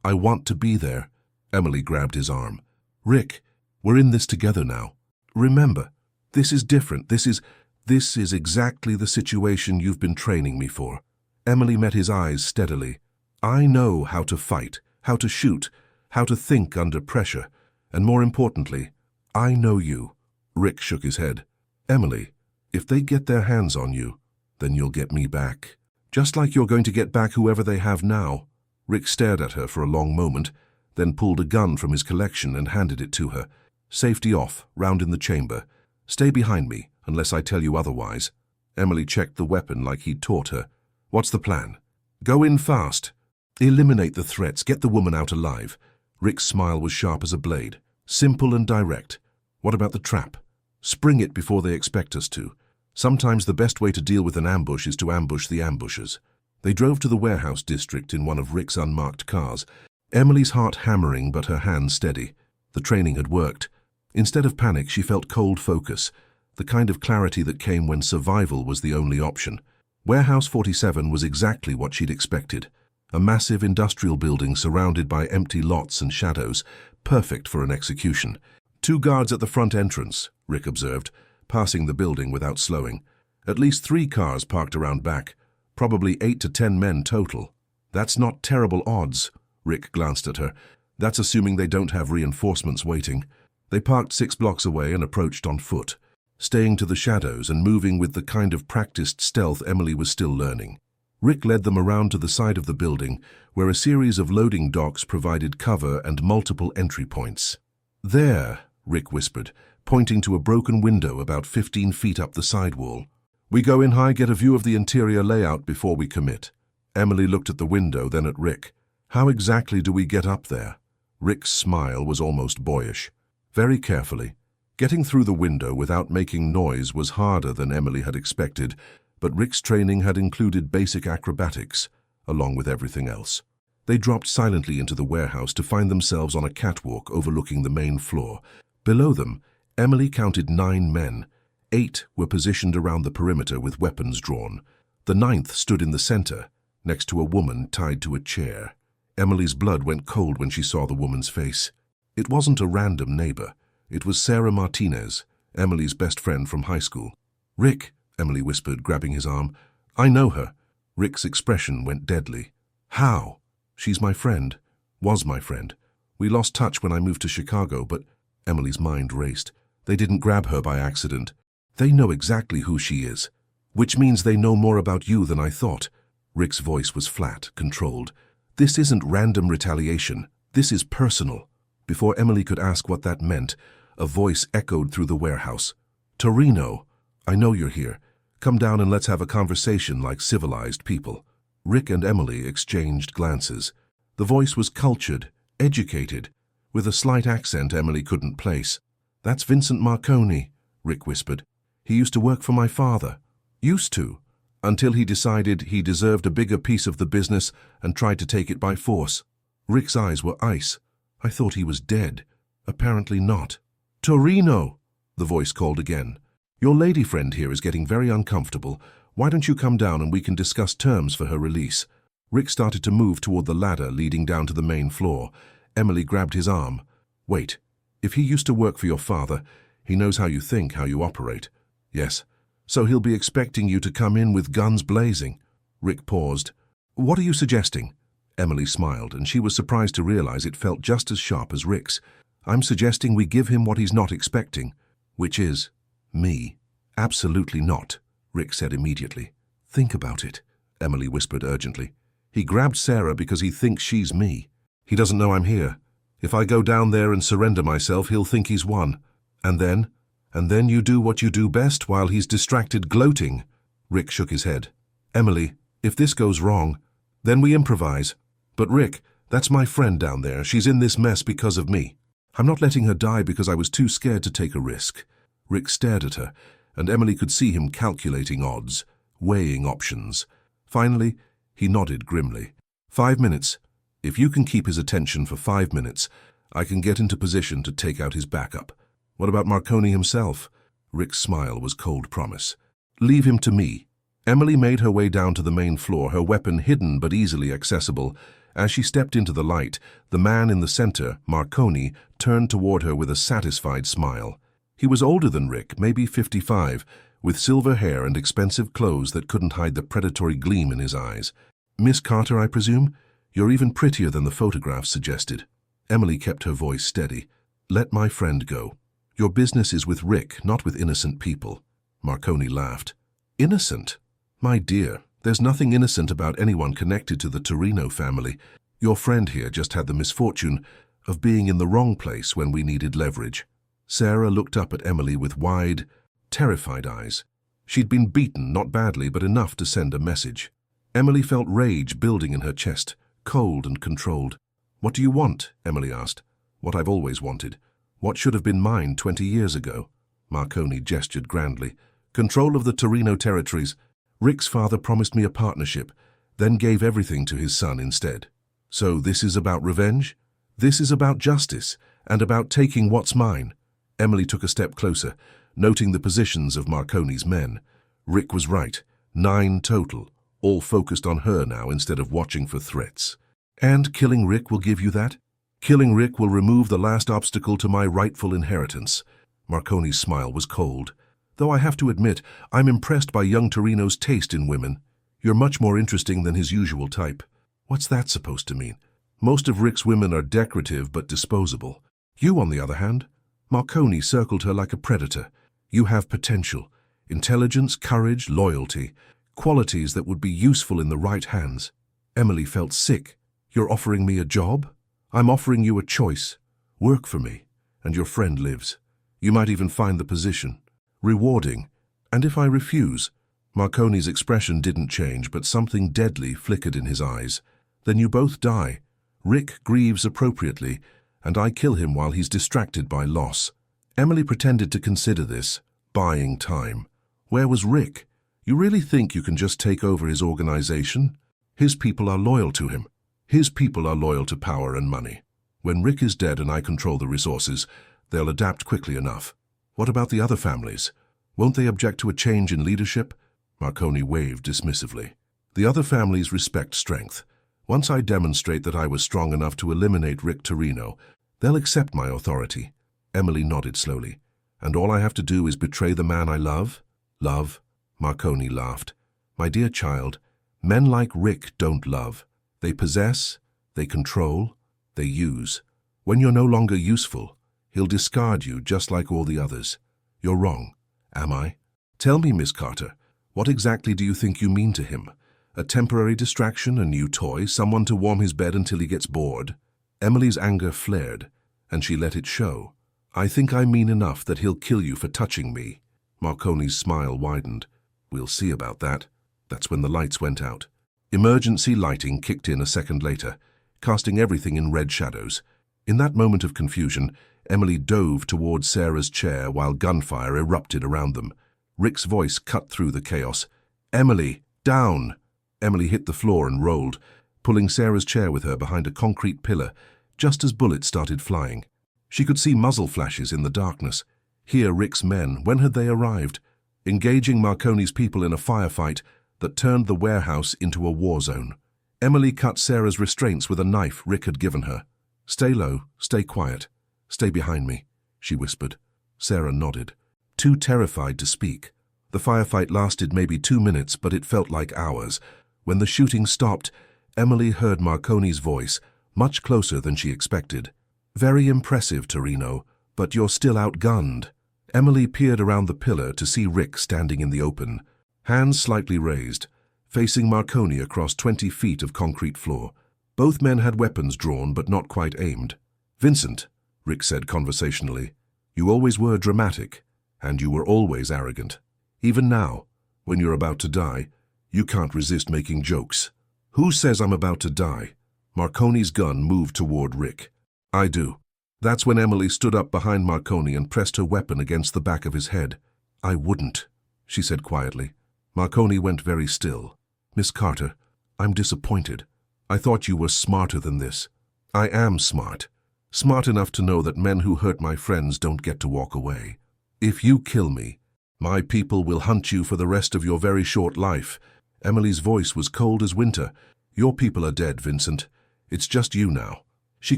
I want to be there." Emily grabbed his arm. "Rick, we're in this together now. Remember, this is different. This is exactly the situation you've been training me for." Emily met his eyes steadily. "I know how to fight, how to shoot, how to think under pressure, and more importantly, I know you." Rick shook his head. "Emily, if they get their hands on you, then you'll get me back. Just like you're going to get back whoever they have now." Rick stared at her for a long moment, then pulled a gun from his collection and handed it to her. "Safety off, round in the chamber. Stay behind me, unless I tell you otherwise." Emily checked the weapon like he'd taught her. "What's the plan?" "Go in fast. Eliminate the threats, get the woman out alive." Rick's smile was sharp as a blade. "Simple and direct. What about the trap? Spring it before they expect us to. Sometimes the best way to deal with an ambush is to ambush the ambushers." They drove to the warehouse district in one of Rick's unmarked cars. Emily's heart hammering but her hands steady. The training had worked. Instead of panic, she felt cold focus, the kind of clarity that came when survival was the only option. Warehouse 47 was exactly what she'd expected. A massive industrial building surrounded by empty lots and shadows, perfect for an execution. 2 guards at the front entrance, Rick observed, passing the building without slowing. At least 3 cars parked around back, probably 8 to 10 men total. "That's not terrible odds," Rick glanced at her. "That's assuming they don't have reinforcements waiting." They parked 6 blocks away and approached on foot, staying to the shadows and moving with the kind of practiced stealth Emily was still learning. Rick led them around to the side of the building, where a series of loading docks provided cover and multiple entry points. "There," Rick whispered, pointing to a broken window about 15 feet up the sidewall. "We go in high, get a view of the interior layout before we commit." Emily looked at the window, then at Rick. "How exactly do we get up there?" Rick's smile was almost boyish. "Very carefully. Getting through the window without making noise was harder than Emily had expected, but Rick's training had included basic acrobatics, along with everything else. They dropped silently into the warehouse to find themselves on a catwalk overlooking the main floor. Below them, Emily counted 9 men. 8 were positioned around the perimeter with weapons drawn. The 9th stood in the center, next to a woman tied to a chair. Emily's blood went cold when she saw the woman's face. It wasn't a random neighbor. It was Sarah Martinez, Emily's best friend from high school. "Rick," Emily whispered, grabbing his arm. "I know her. Rick's expression went deadly. How? She's my friend. Was my friend. We lost touch when I moved to Chicago, but Emily's mind raced. They didn't grab her by accident. They know exactly who she is. Which means they know more about you than I thought. Rick's voice was flat, controlled. This isn't random retaliation. This is personal. Before Emily could ask what that meant, a voice echoed through the warehouse. Torino, I know you're here. Come down and let's have a conversation like civilized people. Rick and Emily exchanged glances. The voice was cultured, educated, with a slight accent Emily couldn't place. That's Vincent Marconi, Rick whispered. He used to work for my father. Used to, until he decided he deserved a bigger piece of the business and tried to take it by force. Rick's eyes were ice. I thought he was dead. Apparently not. Torino, the voice called again. Your lady friend here is getting very uncomfortable. Why don't you come down and we can discuss terms for her release? Rick started to move toward the ladder leading down to the main floor. Emily grabbed his arm. Wait, if he used to work for your father, he knows how you think, how you operate. Yes, so he'll be expecting you to come in with guns blazing. Rick paused. What are you suggesting? Emily smiled, and she was surprised to realize it felt just as sharp as Rick's. I'm suggesting we give him what he's not expecting, which is me. Absolutely not, Rick said immediately. Think about it, Emily whispered urgently. He grabbed Sarah because he thinks she's me. He doesn't know I'm here. If I go down there and surrender myself, he'll think he's won. And then you do what you do best while he's distracted gloating. Rick shook his head. Emily, if this goes wrong, then we improvise. But Rick, that's my friend down there. She's in this mess because of me. I'm not letting her die because I was too scared to take a risk. Rick stared at her, and Emily could see him calculating odds, weighing options. Finally, he nodded grimly. 5 minutes. If you can keep his attention for 5 minutes, I can get into position to take out his backup. What about Marconi himself? Rick's smile was cold promise. Leave him to me. Emily made her way down to the main floor, her weapon hidden but easily accessible. As she stepped into the light, the man in the center, Marconi, turned toward her with a satisfied smile. He was older than Rick, maybe 55, with silver hair and expensive clothes that couldn't hide the predatory gleam in his eyes. Miss Carter, I presume? You're even prettier than the photographs suggested. Emily kept her voice steady. Let my friend go. Your business is with Rick, not with innocent people. Marconi laughed. Innocent? My dear, there's nothing innocent about anyone connected to the Torino family. Your friend here just had the misfortune of being in the wrong place when we needed leverage. Sarah looked up at Emily with wide, terrified eyes. She'd been beaten, not badly, but enough to send a message. Emily felt rage building in her chest, cold and controlled. What do you want? Emily asked. What I've always wanted. What should have been mine 20 years ago? Marconi gestured grandly. Control of the Torino territories. Rick's father promised me a partnership, then gave everything to his son instead. So this is about revenge? This is about justice, and about taking what's mine. Emily took a step closer, noting the positions of Marconi's men. Rick was right. 9 total, all focused on her now instead of watching for threats. And killing Rick will give you that? Killing Rick will remove the last obstacle to my rightful inheritance. Marconi's smile was cold. Though I have to admit, I'm impressed by young Torino's taste in women. You're much more interesting than his usual type. What's that supposed to mean? Most of Rick's women are decorative but disposable. You, on the other hand, Marconi circled her like a predator. You have potential, intelligence, courage, loyalty, qualities that would be useful in the right hands. Emily felt sick. You're offering me a job? I'm offering you a choice. Work for me, and your friend lives. You might even find the position rewarding. And if I refuse? Marconi's expression didn't change, but something deadly flickered in his eyes. Then you both die. Rick grieves appropriately, and I kill him while he's distracted by loss. Emily pretended to consider this, buying time. Where was Rick? You really think you can just take over his organization? His people are loyal to him. His people are loyal to power and money. When Rick is dead and I control the resources, they'll adapt quickly enough. What about the other families? Won't they object to a change in leadership? Marconi waved dismissively. The other families respect strength. Once I demonstrate that I was strong enough to eliminate Rick Torino, they'll accept my authority. Emily nodded slowly. And all I have to do is betray the man I love? Love? Marconi laughed. My dear child, Men like Rick don't love. They possess, they control, they use. When you're no longer useful, he'll discard you just like all the others. You're wrong, am I? Tell me, Miss Carter, what exactly do you think you mean to him? A temporary distraction, a new toy, someone to warm his bed until he gets bored? Emily's anger flared, and she let it show. I think I mean enough that he'll kill you for touching me. Marconi's smile widened. We'll see about that. That's when the lights went out. Emergency lighting kicked in a second later, casting everything in red shadows. In that moment of confusion, Emily dove towards Sarah's chair while gunfire erupted around them. Rick's voice cut through the chaos. Emily, down! Emily hit the floor and rolled, pulling Sarah's chair with her behind a concrete pillar, just as bullets started flying. She could see muzzle flashes in the darkness. Here Rick's men, when had they arrived? Engaging Marconi's people in a firefight that turned the warehouse into a war zone. Emily cut Sarah's restraints with a knife Rick had given her. Stay low, stay quiet. Stay behind me, she whispered. Sarah nodded, too terrified to speak. The firefight lasted maybe 2 minutes, but it felt like hours. When the shooting stopped, Emily heard Marconi's voice, much closer than she expected. Very impressive, Torino, but you're still outgunned. Emily peered around the pillar to see Rick standing in the open, hands slightly raised, facing Marconi across 20 feet of concrete floor. Both men had weapons drawn but not quite aimed. Vincent, Rick said conversationally, you always were dramatic, and you were always arrogant. Even now, when you're about to die, you can't resist making jokes. Who says I'm about to die? Marconi's gun moved toward Rick. I do. That's when Emily stood up behind Marconi and pressed her weapon against the back of his head. I wouldn't, she said quietly. Marconi went very still. Miss Carter, I'm disappointed. I thought you were smarter than this. I am smart. Smart enough to know that men who hurt my friends don't get to walk away. If you kill me, my people will hunt you for the rest of your very short life. Emily's voice was cold as winter. Your people are dead, Vincent. It's just you now. She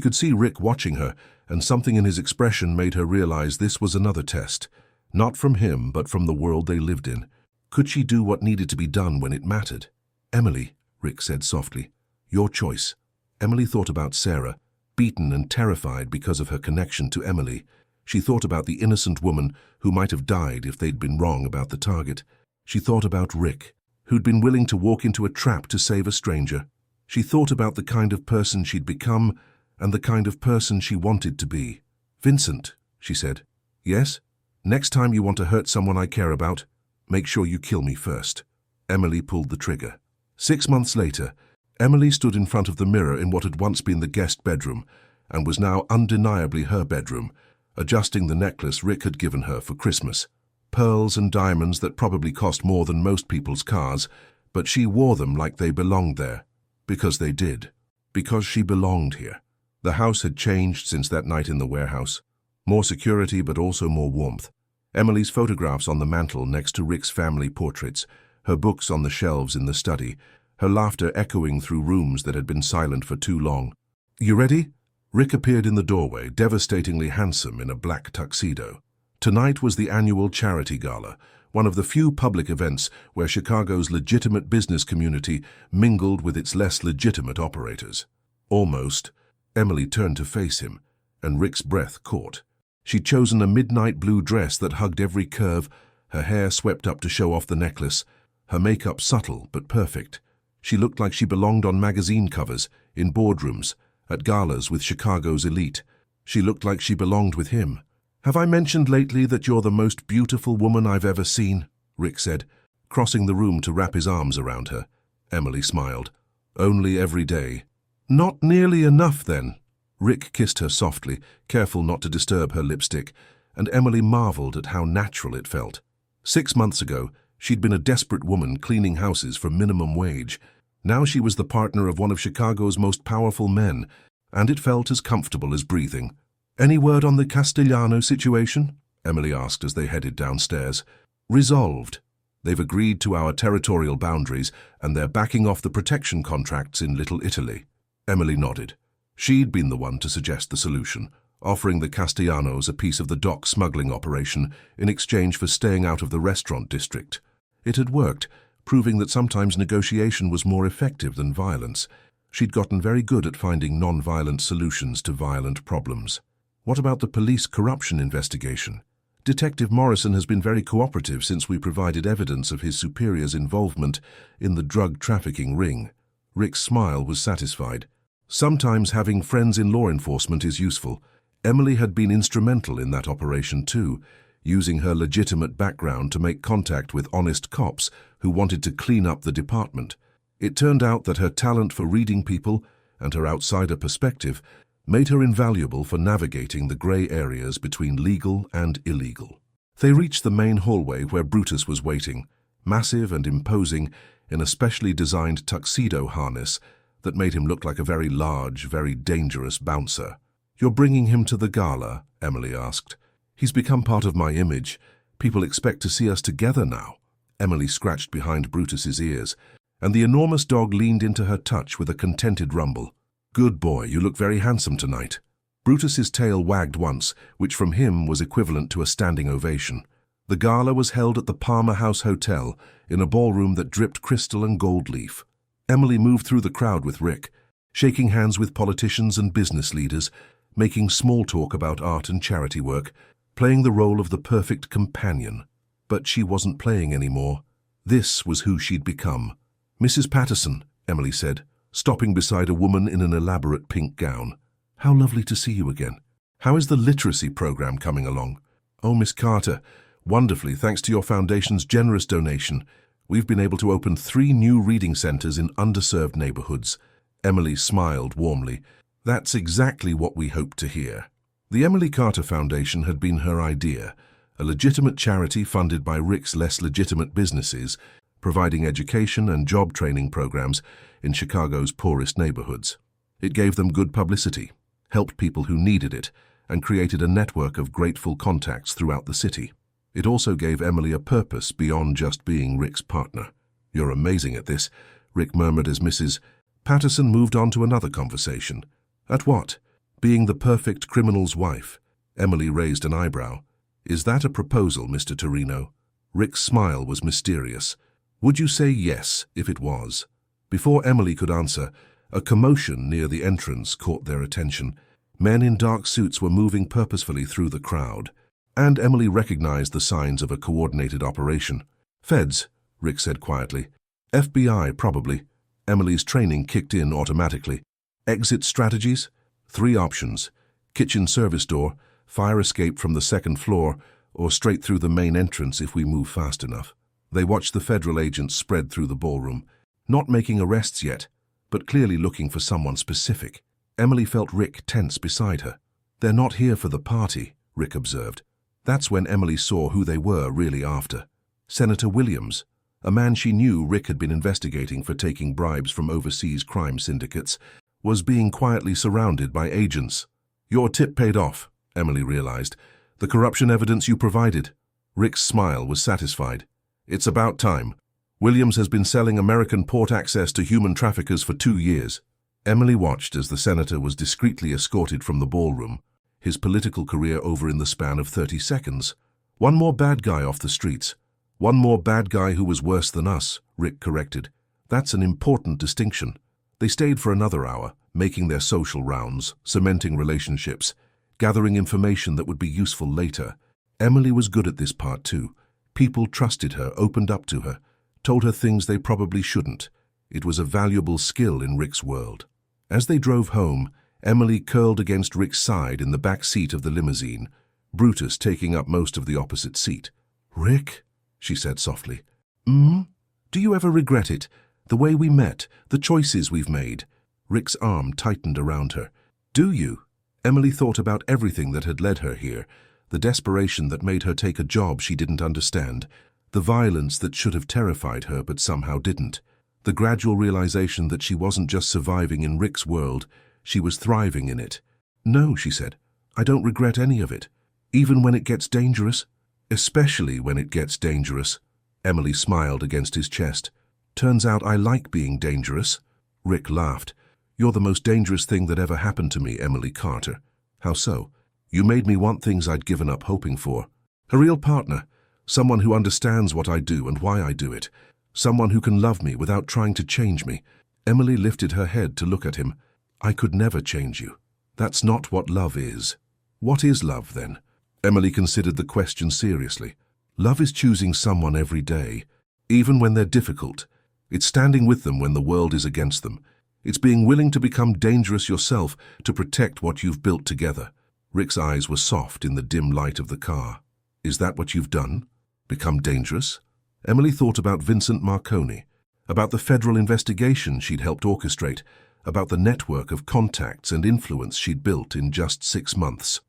could see Rick watching her, and something in his expression made her realize this was another test. Not from him, but from the world they lived in. Could she do what needed to be done when it mattered? Emily, Rick said softly, your choice. Emily thought about Sarah, beaten and terrified because of her connection to Emily. She thought about the innocent woman who might have died if they'd been wrong about the target. She thought about Rick, who'd been willing to walk into a trap to save a stranger. She thought about the kind of person she'd become and the kind of person she wanted to be. Vincent, she said. Yes? Next time you want to hurt someone I care about, make sure you kill me first. Emily pulled the trigger. 6 months later, Emily stood in front of the mirror in what had once been the guest bedroom and was now undeniably her bedroom, adjusting the necklace Rick had given her for Christmas. Pearls and diamonds that probably cost more than most people's cars, but she wore them like they belonged there. Because they did. Because she belonged here. The house had changed since that night in the warehouse. More security, but also more warmth. Emily's photographs on the mantel next to Rick's family portraits, her books on the shelves in the study, her laughter echoing through rooms that had been silent for too long. You ready? Rick appeared in the doorway, devastatingly handsome in a black tuxedo. Tonight was the annual charity gala, one of the few public events where Chicago's legitimate business community mingled with its less legitimate operators. Almost, Emily turned to face him, and Rick's breath caught. She'd chosen a midnight blue dress that hugged every curve, her hair swept up to show off the necklace, her makeup subtle but perfect. She looked like she belonged on magazine covers, in boardrooms, at galas with Chicago's elite. She looked like she belonged with him. Have I mentioned lately that you're the most beautiful woman I've ever seen? Rick said, crossing the room to wrap his arms around her. Emily smiled. Only every day. Not nearly enough, then. Rick kissed her softly, careful not to disturb her lipstick, and Emily marveled at how natural it felt. 6 months ago, she'd been a desperate woman cleaning houses for minimum wage. Now she was the partner of one of Chicago's most powerful men, and it felt as comfortable as breathing. Any word on the Castellano situation? Emily asked as they headed downstairs. Resolved. They've agreed to our territorial boundaries, and they're backing off the protection contracts in Little Italy. Emily nodded. She'd been the one to suggest the solution, offering the Castellanos a piece of the dock smuggling operation in exchange for staying out of the restaurant district. It had worked, proving that sometimes negotiation was more effective than violence. She'd gotten very good at finding non-violent solutions to violent problems. What about the police corruption investigation? Detective Morrison has been very cooperative since we provided evidence of his superior's involvement in the drug trafficking ring. Rick's smile was satisfied. Sometimes having friends in law enforcement is useful. Emily had been instrumental in that operation too, using her legitimate background to make contact with honest cops who wanted to clean up the department. It turned out that her talent for reading people and her outsider perspective made her invaluable for navigating the grey areas between legal and illegal. They reached the main hallway where Brutus was waiting, massive and imposing in a specially designed tuxedo harness that made him look like a very large, very dangerous bouncer. "You're bringing him to the gala?" Emily asked. "He's become part of my image. People expect to see us together now." Emily scratched behind Brutus's ears, and the enormous dog leaned into her touch with a contented rumble. "Good boy, you look very handsome tonight." Brutus's tail wagged once, which from him was equivalent to a standing ovation. The gala was held at the Palmer House Hotel in a ballroom that dripped crystal and gold leaf. Emily moved through the crowd with Rick, shaking hands with politicians and business leaders, making small talk about art and charity work, playing the role of the perfect companion. But she wasn't playing anymore. This was who she'd become. "Mrs. Patterson," Emily said, stopping beside a woman in an elaborate pink gown. "How lovely to see you again. How is the literacy program coming along?" "Oh, Miss Carter, wonderfully, thanks to your foundation's generous donation. We've been able to open 3 new reading centers in underserved neighborhoods." Emily smiled warmly. "That's exactly what we hoped to hear." The Emily Carter Foundation had been her idea, a legitimate charity funded by Rick's less legitimate businesses, providing education and job training programs in Chicago's poorest neighborhoods. It gave them good publicity, helped people who needed it, and created a network of grateful contacts throughout the city. It also gave Emily a purpose beyond just being Rick's partner. "You're amazing at this," Rick murmured as Mrs. Patterson moved on to another conversation. "At what?" "Being the perfect criminal's wife." Emily raised an eyebrow. "Is that a proposal, Mr. Torino?" Rick's smile was mysterious. "Would you say yes if it was?" Before Emily could answer, a commotion near the entrance caught their attention. Men in dark suits were moving purposefully through the crowd, and Emily recognized the signs of a coordinated operation. "Feds," Rick said quietly. "FBI, probably." Emily's training kicked in automatically. "Exit strategies?" 3 options: kitchen service door, fire escape from the 2nd floor, or straight through the main entrance if we move fast enough. They watched the federal agents spread through the ballroom, not making arrests yet, but clearly looking for someone specific. Emily felt Rick tense beside her. "They're not here for the party," Rick observed. That's when Emily saw who they were really after. Senator Williams, a man she knew Rick had been investigating for taking bribes from overseas crime syndicates, was being quietly surrounded by agents. "Your tip paid off," Emily realized. "The corruption evidence you provided." Rick's smile was satisfied. "It's about time. Williams has been selling American port access to human traffickers for 2 years. Emily watched as the senator was discreetly escorted from the ballroom, his political career over in the span of 30 seconds. "One more bad guy off the streets. One more bad guy who was worse than us," Rick corrected. "That's an important distinction." They stayed for another hour, making their social rounds, cementing relationships, gathering information that would be useful later. Emily was good at this part too. People trusted her, opened up to her, told her things they probably shouldn't. It was a valuable skill in Rick's world. As they drove home, Emily curled against Rick's side in the back seat of the limousine, Brutus taking up most of the opposite seat. "Rick," she said softly. "Do you ever regret it? The way we met, the choices we've made?" Rick's arm tightened around her. "Do you?" Emily thought about everything that had led her here, the desperation that made her take a job she didn't understand, the violence that should have terrified her but somehow didn't, the gradual realization that she wasn't just surviving in Rick's world, she was thriving in it. "No," she said, "I don't regret any of it. Even when it gets dangerous?" "Especially when it gets dangerous." Emily smiled against his chest. "Turns out I like being dangerous." Rick laughed. "You're the most dangerous thing that ever happened to me, Emily Carter." "How so?" "You made me want things I'd given up hoping for. A real partner, someone who understands what I do and why I do it. Someone who can love me without trying to change me. Emily lifted her head to look at him. I could never change you. That's not what love is. What is love, then? Emily considered the question seriously. Love is choosing someone every day, even when they're difficult. It's standing with them when the world is against them. It's being willing to become dangerous yourself to protect what you've built together. Rick's eyes were soft in the dim light of the car. Is that what you've done? Become dangerous? Emily thought about Vincent Marconi, about the federal investigation she'd helped orchestrate, about the network of contacts and influence she'd built in just 6 months.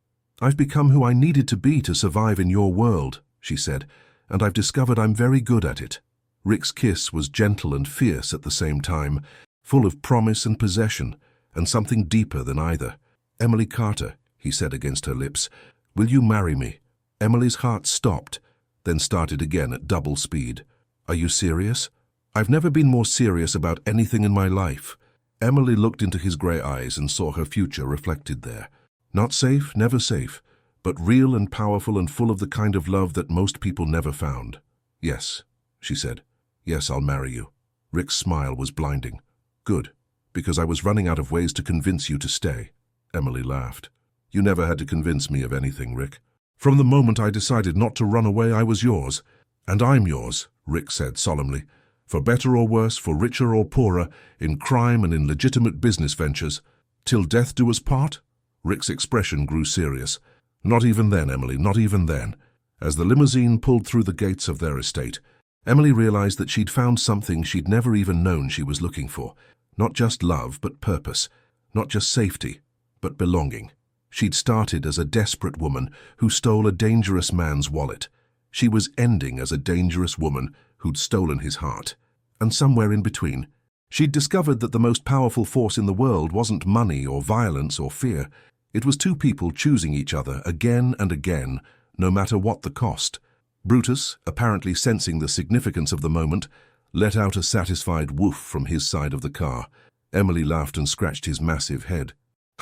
I've become who I needed to be to survive in your world, she said, and I've discovered I'm very good at it. Rick's kiss was gentle and fierce at the same time, full of promise and possession, and something deeper than either. Emily Carter, he said against her lips, will you marry me? Emily's heart stopped, then started again at double speed. Are you serious? I've never been more serious about anything in my life. Emily looked into his grey eyes and saw her future reflected there. Not safe, never safe, but real and powerful and full of the kind of love that most people never found. Yes, she said. Yes, I'll marry you. Rick's smile was blinding. Good, because I was running out of ways to convince you to stay. Emily laughed. You never had to convince me of anything, Rick. From the moment I decided not to run away, I was yours. And I'm yours, Rick said solemnly. For better or worse, for richer or poorer, in crime and in legitimate business ventures. Till death do us part? Rick's expression grew serious. Not even then, Emily, not even then. As the limousine pulled through the gates of their estate, Emily realized that she'd found something she'd never even known she was looking for. Not just love, but purpose. Not just safety, but belonging. She'd started as a desperate woman who stole a dangerous man's wallet. She was ending as a dangerous woman who'd stolen his heart. And somewhere in between, she'd discovered that the most powerful force in the world wasn't money or violence or fear. It was two people choosing each other again and again, no matter what the cost. Brutus, apparently sensing the significance of the moment, let out a satisfied woof from his side of the car. Emily laughed and scratched his massive head.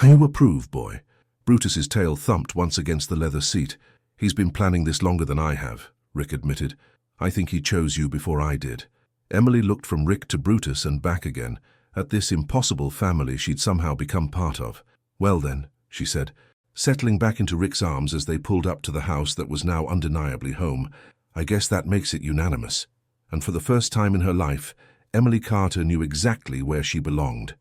You approve, boy. Brutus's tail thumped once against the leather seat. He's been planning this longer than I have, Rick admitted. I think he chose you before I did. Emily looked from Rick to Brutus and back again, at this impossible family she'd somehow become part of. Well then, she said, settling back into Rick's arms as they pulled up to the house that was now undeniably home. I guess that makes it unanimous. And for the first time in her life, Emily Carter knew exactly where she belonged.